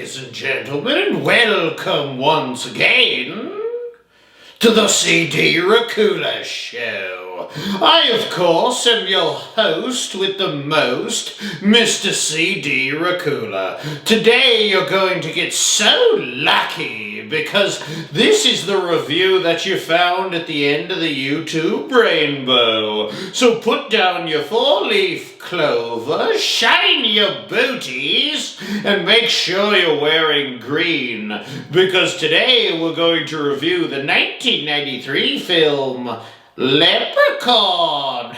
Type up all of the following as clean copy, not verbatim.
ladies and gentlemen, and welcome once again to the CD Racoola Show. I, of course, am your host with the most, Mr. CD Racoola. Today you're going to get so lucky because this is the review that you found at the end of the YouTube rainbow. So put down your four-leaf clover, shine your booties, and make sure you're wearing green, because today we're going to review the 1993 film Leprechaun.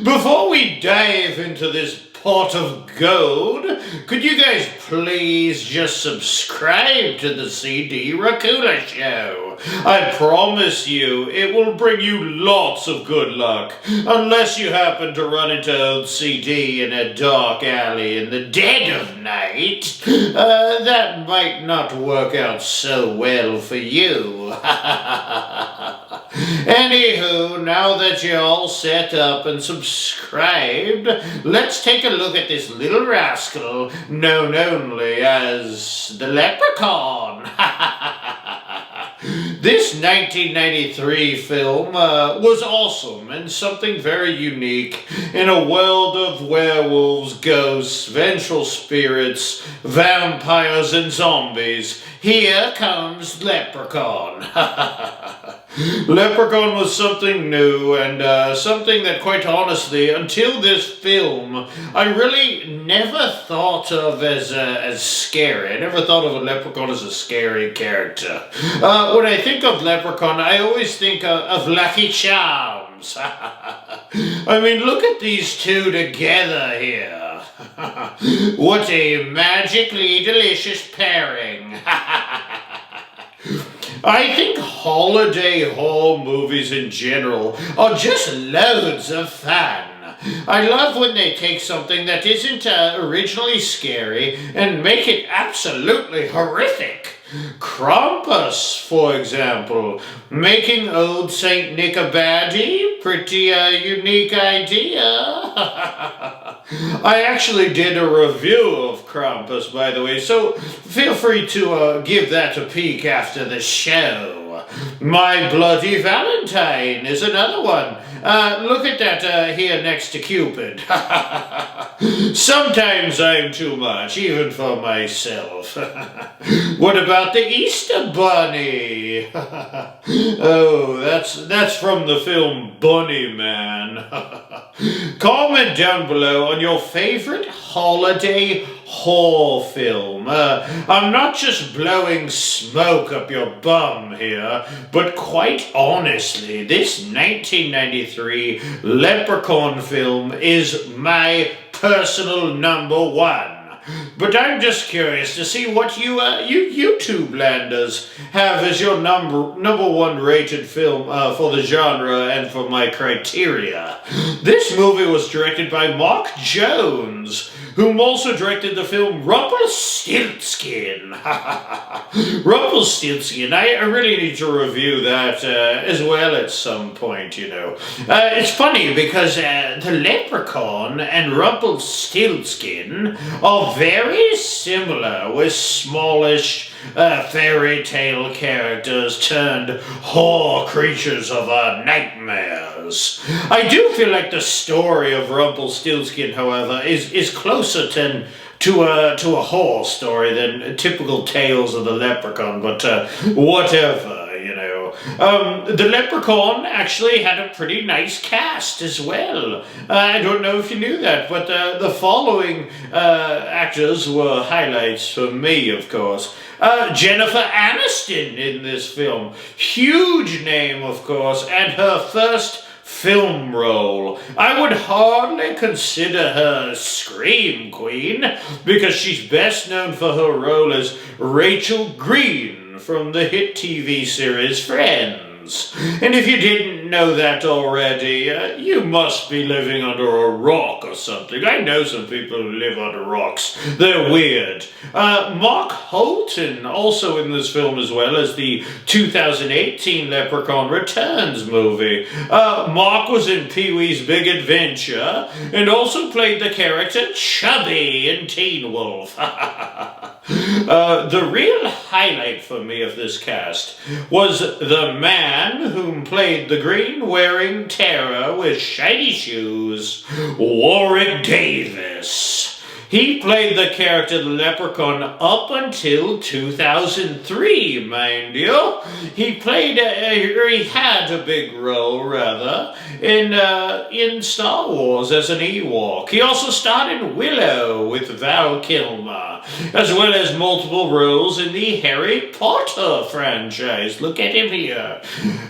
Before we dive into this pot of gold, could you guys please just subscribe to the CD Racoola Show? I promise you, it will bring you lots of good luck, unless you happen to run into old CD in a dark alley in the dead of night. That might not work out so well for you. Anywho, now that you're all set up and subscribed, let's take a look at this little rascal known only as the Leprechaun. This 1993 film was awesome and something very unique in a world of werewolves, ghosts, vengeful spirits, vampires, and zombies. Here comes Leprechaun. Leprechaun was something new and something that, quite honestly, until this film, I really never thought of as scary. I never thought of a leprechaun as a scary character. When I think of Leprechaun, I always think of Lucky Charms. I mean, look at these two together here. What a magically delicious pairing. I think holiday horror movies in general are just loads of fun. I love when they take something that isn't originally scary and make it absolutely horrific. Krampus, for example, making old Saint Nick a baddie, pretty unique idea. I actually did a review of Krampus, by the way, so feel free to give that a peek after the show. My Bloody Valentine is another one. Look at that here next to Cupid. Sometimes I'm too much, even for myself. What about the Easter Bunny? Oh, that's from the film Bunny Man. Comment down below on your favorite holiday horror film. I'm not just blowing smoke up your bum here, but quite honestly, this 1993 Leprechaun film is my personal number one. But I'm just curious to see what you YouTube landers have as your number one rated film for the genre and for my criteria. This movie was directed by Mark Jones, whom also directed the film Rumpelstiltskin. Rumpelstiltskin, I really need to review that as well at some point, you know. It's funny because the Leprechaun and Rumpelstiltskin are very similar, with smallish fairy tale characters turned horror creatures of our nightmares. I do feel like the story of Rumpelstiltskin, however, is closer to a horror story than typical tales of the Leprechaun, but whatever. You know, the Leprechaun actually had a pretty nice cast as well. I don't know if you knew that, but the following actors were highlights for me, of course. Jennifer Aniston in this film. Huge name, of course, and her first film role. I would hardly consider her a scream queen, because she's best known for her role as Rachel Green from the hit TV series Friends. And if you didn't know that already, you must be living under a rock or something. I know some people who live under rocks. They're weird. Mark Holton, also in this film as well as the 2018 Leprechaun Returns movie. Mark was in Pee-wee's Big Adventure and also played the character Chubby in Teen Wolf. The real highlight for me of this cast was the man whom played the green-wearing terror with shiny shoes, Warwick Davis. He played the character the Leprechaun up until 2003, mind you. He had a big role, rather, in Star Wars as an Ewok. He also starred in Willow with Val Kilmer, as well as multiple roles in the Harry Potter franchise. Look at him here.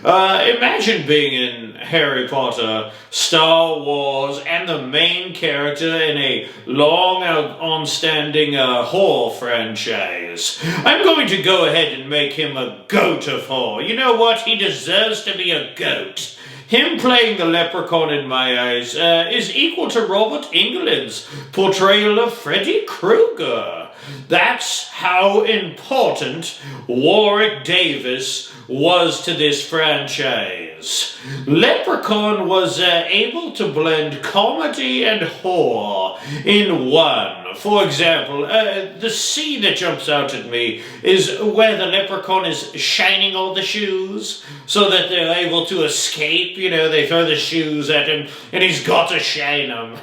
Imagine being in Harry Potter, Star Wars, and the main character in a long on-standing horror franchise. I'm going to go ahead and make him a goat of horror. You know what? He deserves to be a goat. Him playing the Leprechaun, in my eyes, is equal to Robert Englund's portrayal of Freddy Krueger. That's how important Warwick Davis was to this franchise. Leprechaun was able to blend comedy and horror in one. For example, the scene that jumps out at me is where the Leprechaun is shining all the shoes so that they're able to escape. You know, they throw the shoes at him and he's got to shine them.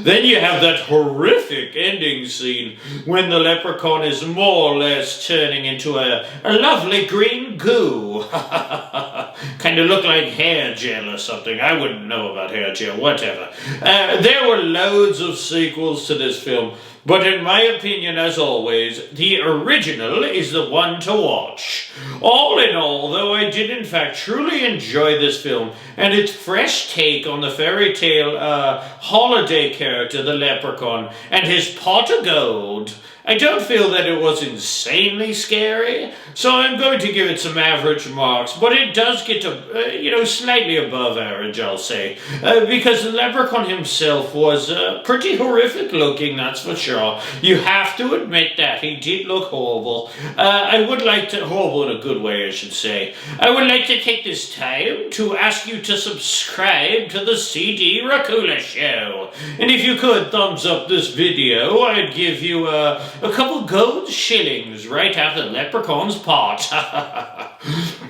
Then you have that horrific ending scene when the Leprechaun is more or less turning into a lovely green goo. Kind of look like hair gel or something. I wouldn't know about hair gel, whatever. There were loads of sequels to this film, but in my opinion, as always, the original is the one to watch. All in all, though, I did in fact truly enjoy this film and its fresh take on the fairy tale holiday character, the Leprechaun, and his pot of gold. I don't feel that it was insanely scary, so I'm going to give it some average marks, but it does get to, slightly above average, I'll say, because the Leprechaun himself was pretty horrific looking, that's for sure. You have to admit that, he did look horrible. Horrible in a good way, I should say. I would like to take this time to ask you to subscribe to the CD Racoola Show, and if you could thumbs up this video, I'd give you a couple gold shillings right out of the Leprechaun's pot.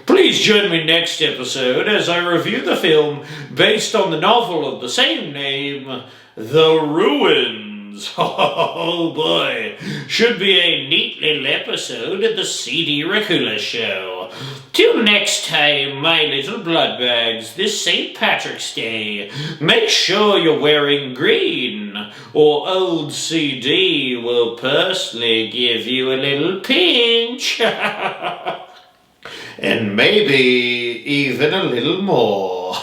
Please join me next episode as I review the film based on the novel of the same name, The Ruins. Oh boy, should be a neat little episode of the CD Racoola Show. Till next time, my little bloodbags, this St. Patrick's Day, make sure you're wearing green, or old CD will personally give you a little pinch. And maybe even a little more.